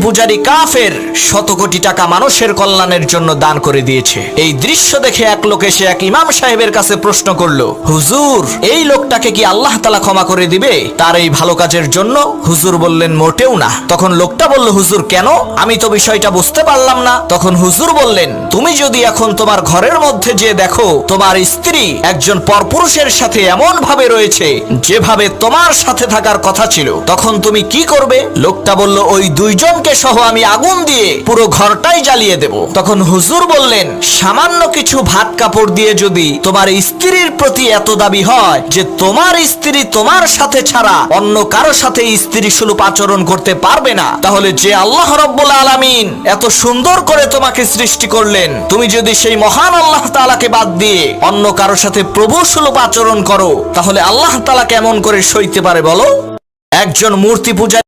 পূজারী কাফের শত কোটি টাকা মানুষের কল্যাণের জন্য দান করে দিয়েছে। এই দৃশ্য দেখে এক লোক এসে এক ইমাম সাহেবের কাছে প্রশ্ন করলো, হুজুর, এই লোকটাকে কি আল্লাহ তাআলা ক্ষমা করে দিবে তার এই ভালো কাজের জন্য? হুজুর বললেন, মোটেও না। তখন লোকটা বলল, হুজুর কেন? আমি তো বিষয়টা বুঝতে পারলাম না। তখন হুজুর বললেন, তুমি যদি এখন তোমার ঘরের মধ্যে যে দেখো তোমার স্ত্রী একজন পরপুরুষের সাথে এমন ভাবে রয়েছে যেভাবে তোমার সাথে থাকার কথা ছিল, তখন তুমি কি করবে? লোকটা বলল, ওই দুইজনকে সহ আমি আগুন দিয়ে পুরো ঘরটাই জ্বালিয়ে দেব। তখন হুজুর বললেন, সামান্য কিছু ভাত কাপড় দিয়ে যদি তোমার স্ত্রীর প্রতি এত দাবি হয় যে তোমার স্ত্রী তোমার সাথে ছাড়া অন্য কারো সাথে স্ত্রী সুলভ আচরণ করতে পারবে না, তাহলে যে আল্লাহ রাব্বুল আলামিন এত সুন্দর করে তোমাকে সৃষ্টি করলেন, তুমি যদি সেই মহান আল্লাহ তাআলাকে বাদ দিয়ে অন্য কারো সাথে প্রভু সুলভ আচরণ করো, তাহলে আল্লাহ তাআলা কেমন করে সইতে পারে বলো? একজন মূর্তি পূজা